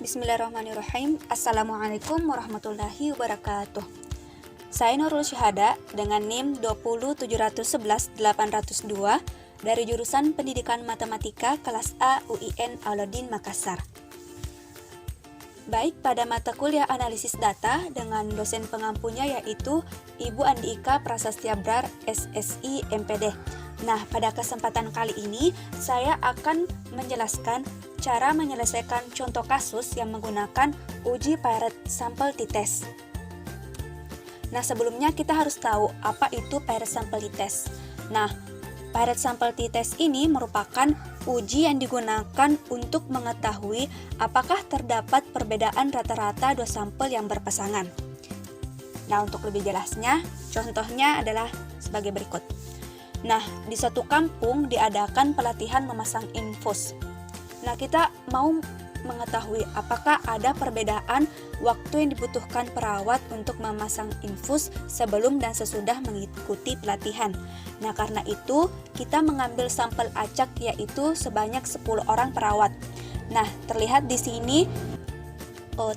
Bismillahirrahmanirrahim. Assalamualaikum warahmatullahi wabarakatuh. Saya Nurul Syahada dengan NIM 20711-802 dari jurusan Pendidikan Matematika kelas A UIN Alauddin Makassar. Baik, pada mata kuliah analisis data dengan dosen pengampunya yaitu Ibu Andika Prasastya Brar, SSI MPD. Nah, pada kesempatan kali ini saya akan menjelaskan cara menyelesaikan contoh kasus yang menggunakan uji Pirate Sample T-Test. Nah, sebelumnya kita harus tahu apa itu Pirate Sample T-Test. Nah, Pirate Sample T-Test ini merupakan uji yang digunakan untuk mengetahui apakah terdapat perbedaan rata-rata dua sampel yang berpasangan. Nah, untuk lebih jelasnya, contohnya adalah sebagai berikut. Nah, di suatu kampung diadakan pelatihan memasang infus. Nah, kita mau mengetahui apakah ada perbedaan waktu yang dibutuhkan perawat untuk memasang infus sebelum dan sesudah mengikuti pelatihan. Nah, karena itu kita mengambil sampel acak yaitu sebanyak 10 orang perawat. Nah, terlihat di sini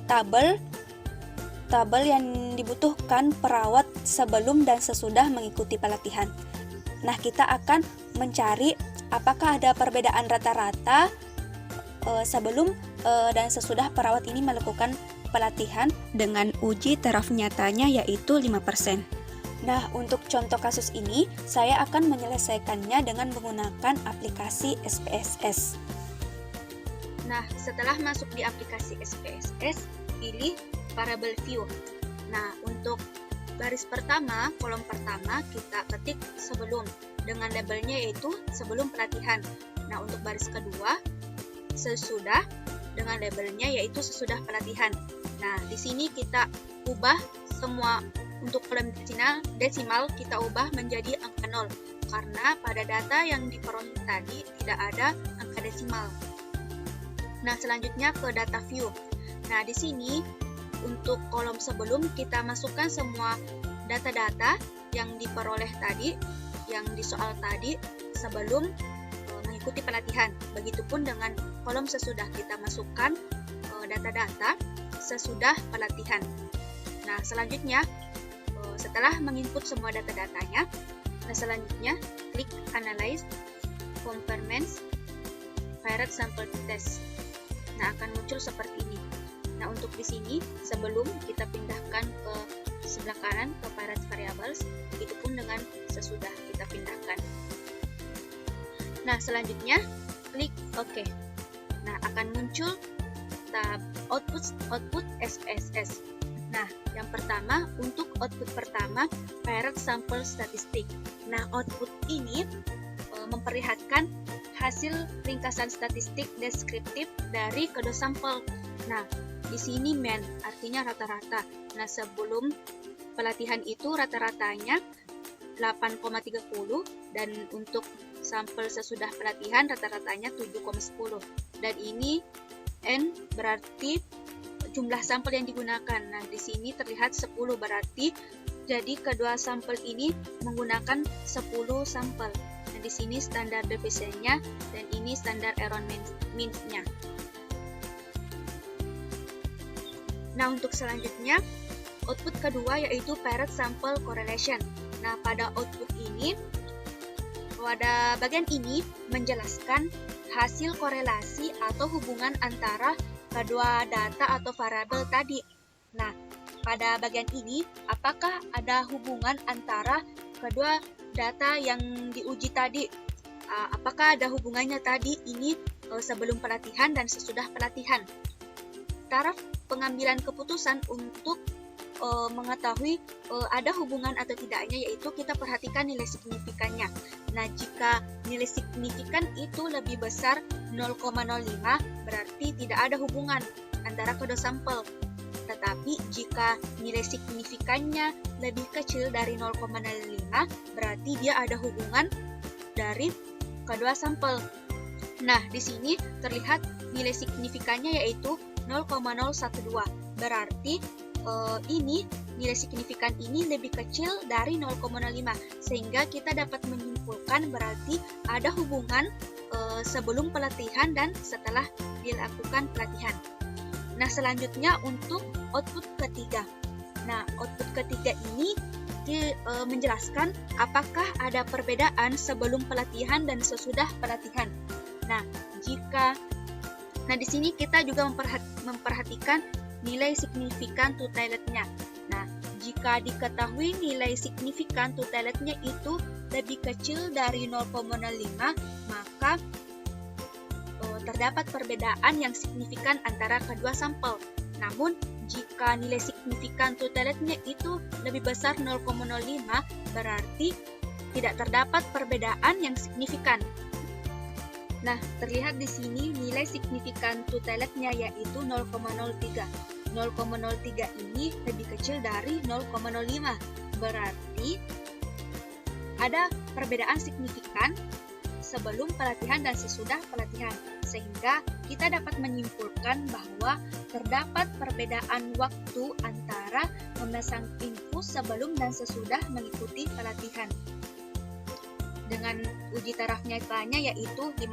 tabel yang dibutuhkan perawat sebelum dan sesudah mengikuti pelatihan. Nah, kita akan mencari apakah ada perbedaan rata-rata sebelum dan sesudah perawat ini melakukan pelatihan dengan uji taraf nyatanya yaitu 5%. Nah, untuk contoh kasus ini, saya akan menyelesaikannya dengan menggunakan aplikasi SPSS. Nah, setelah masuk di aplikasi SPSS, pilih Variable View. Nah, untuk baris pertama, kolom pertama, kita ketik sebelum dengan labelnya yaitu sebelum pelatihan. Nah, untuk baris kedua, sesudah dengan labelnya yaitu sesudah pelatihan. Nah, di sini kita ubah semua untuk kolom desimal kita ubah menjadi angka 0 karena pada data yang diperoleh tadi tidak ada angka desimal. Nah, selanjutnya ke data view. Nah, di sini untuk kolom sebelum kita masukkan semua data-data yang diperoleh tadi, yang di soal tadi sebelum mengikuti pelatihan. Begitupun dengan kolom sesudah kita masukkan data-data sesudah pelatihan. Nah, selanjutnya setelah menginput semua data-datanya, selanjutnya klik Analyze Compartments Pirate Sample T-Test. Nah, akan muncul seperti ini. Nah, untuk di sini sebelum kita pindahkan ke sebelah kanan ke Pirate Variables, begitupun dengan sesudah kita pindahkan. Nah, selanjutnya klik OK. Nah, akan muncul tab Output SPSS. Nah, yang pertama untuk output pertama Pirate Sample Statistik. Nah, output ini memperlihatkan hasil ringkasan statistik deskriptif dari kedua sampel. Nah, di sini mean artinya rata-rata. Nah, sebelum pelatihan itu rata-ratanya 8,30 dan untuk sampel sesudah pelatihan rata-ratanya 7,10. Dan ini N berarti jumlah sampel yang digunakan. Nah, di sini terlihat 10 berarti jadi kedua sampel ini menggunakan 10 sampel. Nah, di sini standar deviation-nya dan ini standar error mean-nya. Nah, untuk selanjutnya, output kedua yaitu Pirate Sample Correlation. Nah, pada output ini, pada bagian ini menjelaskan hasil korelasi atau hubungan antara kedua data atau variabel tadi. Nah, pada bagian ini, apakah ada hubungan antara kedua data yang diuji tadi? Apakah ada hubungannya tadi ini sebelum pelatihan dan sesudah pelatihan? Taraf pengambilan keputusan untuk mengetahui ada hubungan atau tidaknya yaitu kita perhatikan nilai signifikannya. Nah, jika nilai signifikan itu lebih besar 0,05 berarti tidak ada hubungan antara kedua sampel. Tetapi jika nilai signifikannya lebih kecil dari 0,05 berarti dia ada hubungan dari kedua sampel. Nah, di sini terlihat nilai signifikannya yaitu 0,012. Berarti ini nilai signifikan ini lebih kecil dari 0,05 sehingga kita dapat menyimpulkan berarti ada hubungan sebelum pelatihan dan setelah dilakukan pelatihan. Nah, selanjutnya untuk output ketiga. Nah, output ketiga ini menjelaskan apakah ada perbedaan sebelum pelatihan dan sesudah pelatihan. Nah, di sini kita juga memperhatikan nilai signifikan totality-nya. Nah, jika diketahui nilai signifikan totality-nya itu lebih kecil dari 0,05, maka terdapat perbedaan yang signifikan antara kedua sampel. Namun, jika nilai signifikan totality-nya itu lebih besar 0,05, berarti tidak terdapat perbedaan yang signifikan. Nah, terlihat di sini nilai signifikan totality-nya yaitu 0,03. 0,03 ini lebih kecil dari 0,05. Berarti ada perbedaan signifikan sebelum pelatihan dan sesudah pelatihan, sehingga kita dapat menyimpulkan bahwa terdapat perbedaan waktu antara memasang infus sebelum dan sesudah mengikuti pelatihan. Dengan uji taraf nyatanya yaitu 5%.